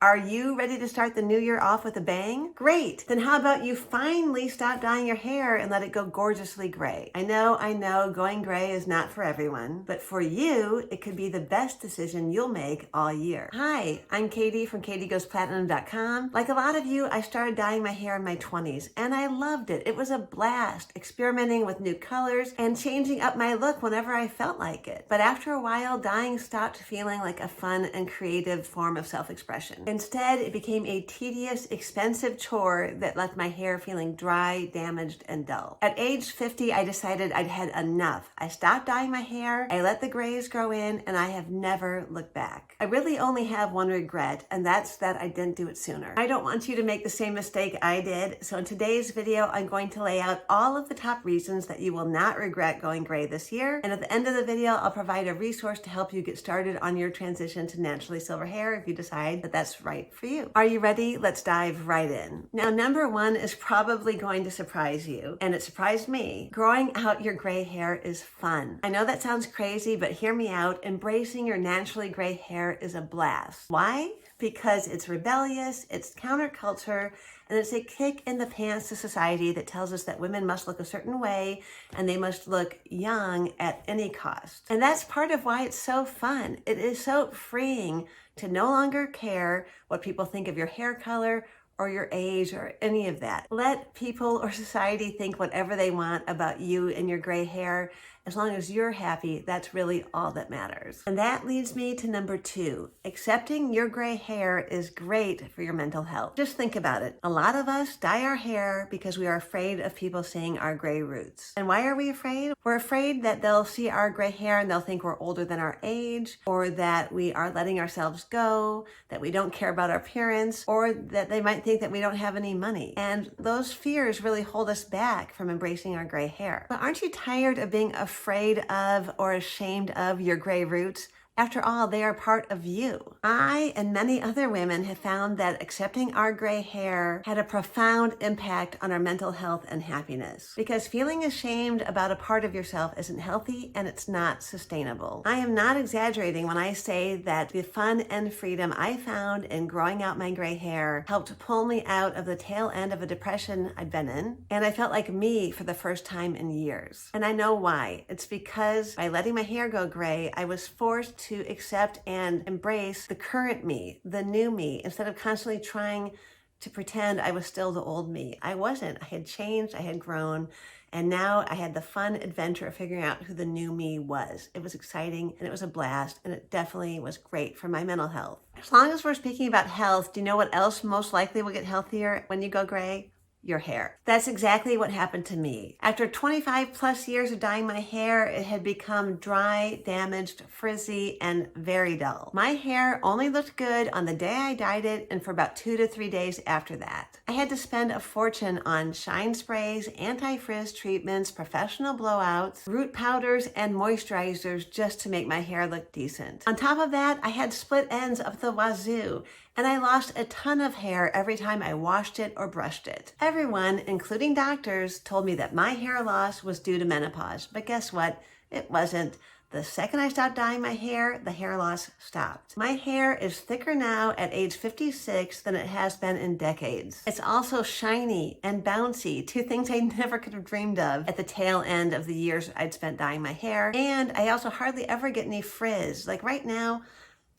Are you ready to start the new year off with a bang? Great! Then how about you finally stop dyeing your hair and let it go gorgeously gray? I know, going gray is not for everyone, but for you, it could be the best decision you'll make all year. Hi, I'm Katie from KatieGoesPlatinum.com. Like a lot of you, I started dyeing my hair in my 20s, and I loved it. It was a blast, experimenting with new colors and changing up my look whenever I felt like it. But after a while, dyeing stopped feeling like a fun and creative form of self-expression. Instead, it became a tedious, expensive chore that left my hair feeling dry, damaged, and dull. At age 50, I decided I'd had enough. I stopped dyeing my hair, I let the grays grow in, and I have never looked back. I really only have one regret, and that's that I didn't do it sooner. I don't want you to make the same mistake I did, so in today's video, I'm going to lay out all of the top reasons that you will not regret going gray this year, and at the end of the video, I'll provide a resource to help you get started on your transition to naturally silver hair if you decide that that's right for you. Are you ready? Let's dive right in. Now, number one is probably going to surprise you, and it surprised me. Growing out your gray hair is fun. I know that sounds crazy, but hear me out. Embracing your naturally gray hair is a blast. Why? Because it's rebellious, it's counterculture, and it's a kick in the pants to society that tells us that women must look a certain way and they must look young at any cost. And that's part of why it's so fun. It is so freeing to no longer care what people think of your hair color or your age or any of that. Let people or society think whatever they want about you and your gray hair. As long as you're happy, that's really all that matters. And that leads me to number two. Accepting your gray hair is great for your mental health. Just think about it. A lot of us dye our hair because we are afraid of people seeing our gray roots. And why are we afraid? We're afraid that they'll see our gray hair and they'll think we're older than our age, or that we are letting ourselves go, that we don't care about our appearance, or that they might think that we don't have any money. And those fears really hold us back from embracing our gray hair. But aren't you tired of being afraid of or ashamed of your gray roots? After all, they are part of you. I and many other women have found that accepting our gray hair had a profound impact on our mental health and happiness. Because feeling ashamed about a part of yourself isn't healthy and it's not sustainable. I am not exaggerating when I say that the fun and freedom I found in growing out my gray hair helped pull me out of the tail end of a depression I'd been in. And I felt like me for the first time in years. And I know why. It's because by letting my hair go gray, I was forced to accept and embrace the current me, the new me, instead of constantly trying to pretend I was still the old me. I wasn't. I had changed, I had grown, and now I had the fun adventure of figuring out who the new me was. It was exciting, and it was a blast, and it definitely was great for my mental health. As long as we're speaking about health, do you know what else most likely will get healthier when you go gray? Your hair. That's exactly what happened to me. After 25 plus years of dyeing my hair, it had become dry, damaged, frizzy, and very dull. My hair only looked good on the day I dyed it and for about 2 to 3 days after that. I had to spend a fortune on shine sprays, anti-frizz treatments, professional blowouts, root powders, and moisturizers just to make my hair look decent. On top of that, I had split ends up the wazoo, and I lost a ton of hair every time I washed it or brushed it. Everyone, including doctors, told me that my hair loss was due to menopause, but guess what? It wasn't. The second I stopped dyeing my hair, the hair loss stopped. My hair is thicker now at age 56 than it has been in decades. It's also shiny and bouncy, two things I never could have dreamed of at the tail end of the years I'd spent dyeing my hair. And I also hardly ever get any frizz. Like right now,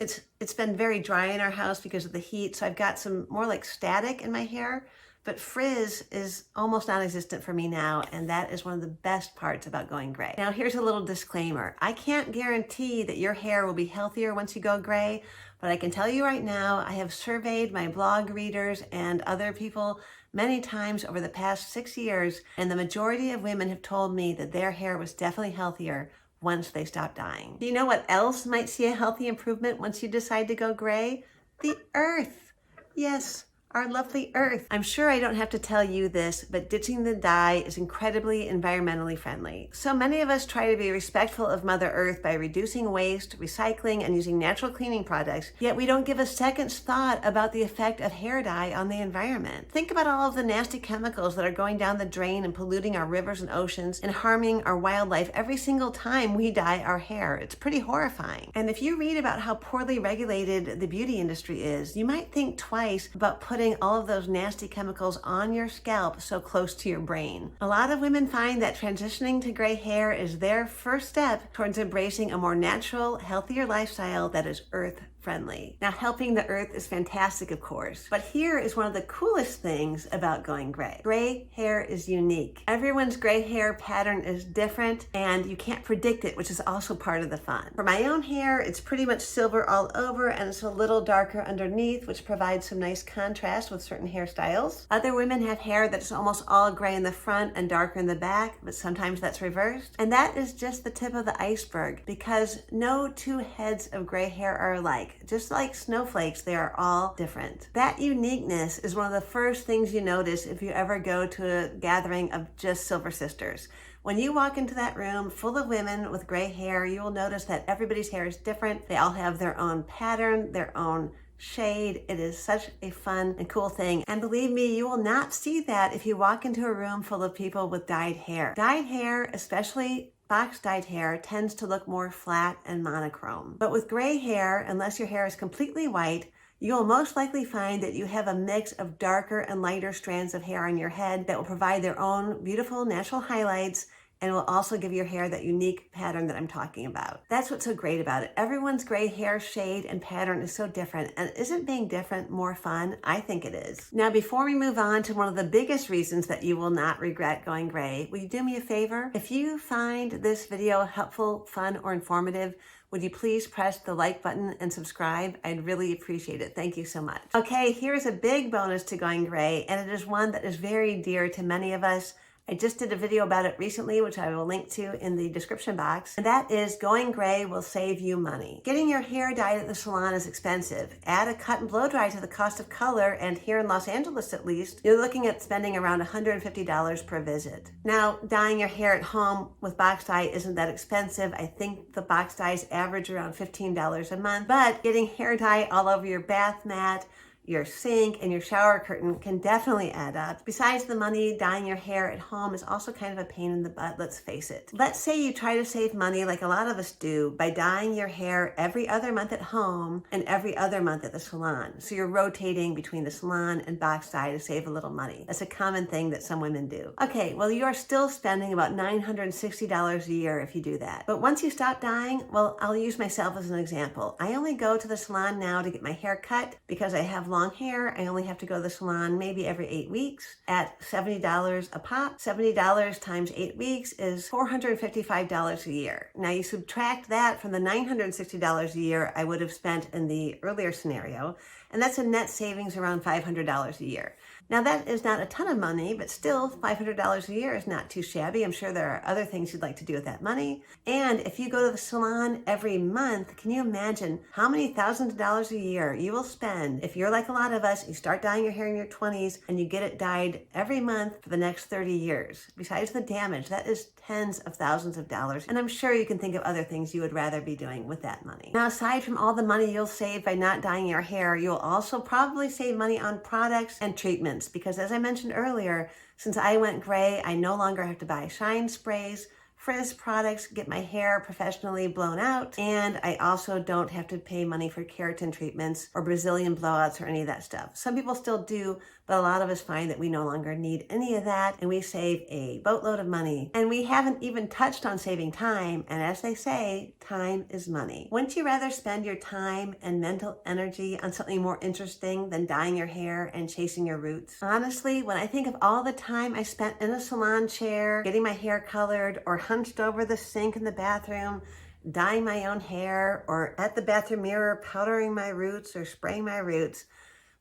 it's been very dry in our house because of the heat, so I've got some more like static in my hair, but frizz is almost non-existent for me now, and that is one of the best parts about going gray. Now, here's a little disclaimer. I can't guarantee that your hair will be healthier once you go gray, but I can tell you right now, I have surveyed my blog readers and other people many times over the past 6 years, and the majority of women have told me that their hair was definitely healthier once they stop dyeing. Do you know what else might see a healthy improvement once you decide to go gray? The earth. Yes, our lovely earth. I'm sure I don't have to tell you this, but ditching the dye is incredibly environmentally friendly. So many of us try to be respectful of Mother Earth by reducing waste, recycling, and using natural cleaning products, yet we don't give a second's thought about the effect of hair dye on the environment. Think about all of the nasty chemicals that are going down the drain and polluting our rivers and oceans and harming our wildlife every single time we dye our hair. It's pretty horrifying. And if you read about how poorly regulated the beauty industry is, you might think twice about putting all of those nasty chemicals on your scalp so close to your brain. A lot of women find that transitioning to gray hair is their first step towards embracing a more natural, healthier lifestyle that is earth friendly. Now, helping the earth is fantastic, of course, but here is one of the coolest things about going gray. Gray hair is unique. Everyone's gray hair pattern is different and you can't predict it, which is also part of the fun. For my own hair, it's pretty much silver all over and it's a little darker underneath, which provides some nice contrast with certain hairstyles. Other women have hair that's almost all gray in the front and darker in the back, but sometimes that's reversed. And that is just the tip of the iceberg, because no two heads of gray hair are alike. Just like snowflakes, they are all different. That uniqueness is one of the first things you notice if you ever go to a gathering of just Silver Sisters. When you walk into that room full of women with gray hair, you will notice that everybody's hair is different. They all have their own pattern, their own shade. It is such a fun and cool thing. And believe me, you will not see that if you walk into a room full of people with dyed hair. Dyed hair, especially box dyed hair, tends to look more flat and monochrome. But with gray hair, unless your hair is completely white, you will most likely find that you have a mix of darker and lighter strands of hair on your head that will provide their own beautiful natural highlights and will also give your hair that unique pattern that I'm talking about. That's what's so great about it. Everyone's gray hair shade and pattern is so different, and isn't being different more fun? I think it is. Now, before we move on to one of the biggest reasons that you will not regret going gray, will you do me a favor? If you find this video helpful, fun, or informative, would you please press the like button and subscribe? I'd really appreciate it. Thank you so much. Okay, here's a big bonus to going gray, and it is one that is very dear to many of us. I just did a video about it recently, which I will link to in the description box, and that is going gray will save you money. Getting your hair dyed at the salon is expensive. Add a cut and blow dry to the cost of color, and here in Los Angeles at least, you're looking at spending around $150 per visit. Now, dyeing your hair at home with box dye isn't that expensive. I think the box dyes average around $15 a month, but getting hair dye all over your bath mat, your sink, and your shower curtain can definitely add up. Besides the money, dyeing your hair at home is also kind of a pain in the butt, let's face it. Let's say you try to save money like a lot of us do by dyeing your hair every other month at home and every other month at the salon. So you're rotating between the salon and box dye to save a little money. That's a common thing that some women do. Okay, well, you are still spending about $960 a year if you do that. But once you stop dyeing, well, I'll use myself as an example. I only go to the salon now to get my hair cut because I have long hair. I only have to go to the salon maybe every 8 weeks at $70 a pop. $70 times 8 weeks is $455 a year. Now you subtract that from the $960 a year I would have spent in the earlier scenario, and that's a net savings around $500 a year. Now that is not a ton of money, but still $500 a year is not too shabby. I'm sure there are other things you'd like to do with that money. And if you go to the salon every month, can you imagine how many thousands of dollars a year you will spend if you're like a lot of us, you start dyeing your hair in your 20s and you get it dyed every month for the next 30 years. Besides the damage, that is tens of thousands of dollars. And I'm sure you can think of other things you would rather be doing with that money. Now, aside from all the money you'll save by not dyeing your hair, you'll also probably save money on products and treatments, because as I mentioned earlier, since I went gray, I no longer have to buy shine sprays, frizz products, get my hair professionally blown out, and I also don't have to pay money for keratin treatments or Brazilian blowouts or any of that stuff. Some people still do, but a lot of us find that we no longer need any of that, and we save a boatload of money. And we haven't even touched on saving time, and as they say, time is money. Wouldn't you rather spend your time and mental energy on something more interesting than dyeing your hair and chasing your roots? Honestly, when I think of all the time I spent in a salon chair, getting my hair colored, or hunched over the sink in the bathroom, dyeing my own hair, or at the bathroom mirror powdering my roots or spraying my roots,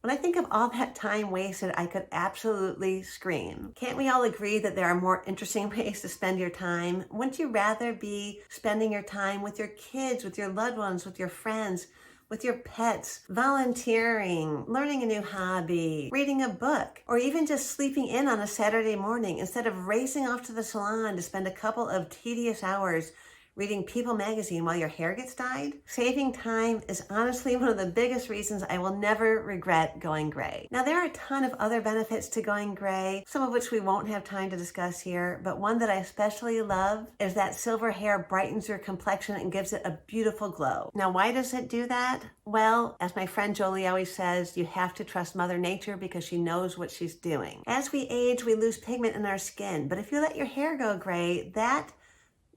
when I think of all that time wasted, I could absolutely scream. Can't we all agree that there are more interesting ways to spend your time? Wouldn't you rather be spending your time with your kids, with your loved ones, with your friends, with your pets, volunteering, learning a new hobby, reading a book, or even just sleeping in on a Saturday morning instead of racing off to the salon to spend a couple of tedious hours reading People magazine while your hair gets dyed? Saving time is honestly one of the biggest reasons I will never regret going gray. Now, there are a ton of other benefits to going gray, some of which we won't have time to discuss here, but one that I especially love is that silver hair brightens your complexion and gives it a beautiful glow. Now, why does it do that? Well, as my friend Jolie always says, you have to trust Mother Nature because she knows what she's doing. As we age, we lose pigment in our skin, but if you let your hair go gray, that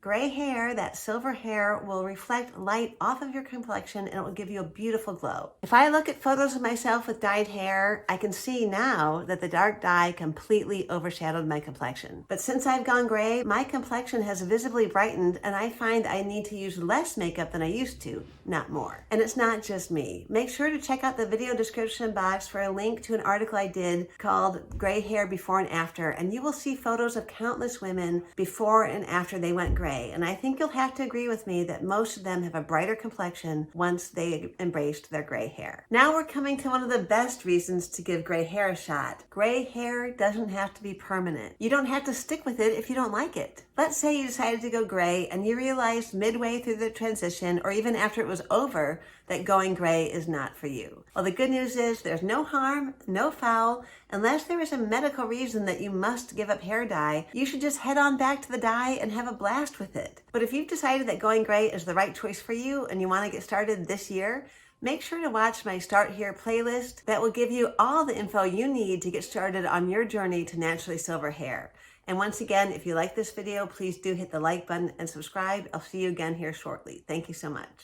gray hair, that silver hair, will reflect light off of your complexion and it will give you a beautiful glow. If I look at photos of myself with dyed hair, I can see now that the dark dye completely overshadowed my complexion. But since I've gone gray, my complexion has visibly brightened and I find I need to use less makeup than I used to, not more. And it's not just me. Make sure to check out the video description box for a link to an article I did called Gray Hair Before and After, and you will see photos of countless women before and after they went gray. And I think you'll have to agree with me that most of them have a brighter complexion once they embraced their gray hair. Now we're coming to one of the best reasons to give gray hair a shot. Gray hair doesn't have to be permanent. You don't have to stick with it if you don't like it. Let's say you decided to go gray and you realized midway through the transition or even after it was over that going gray is not for you. Well, the good news is there's no harm, no foul. Unless there is a medical reason that you must give up hair dye, you should just head on back to the dye and have a blast with it. But if you've decided that going gray is the right choice for you and you want to get started this year, make sure to watch my Start Here playlist that will give you all the info you need to get started on your journey to naturally silver hair. And once again, if you like this video, please do hit the like button and subscribe. I'll see you again here shortly. Thank you so much.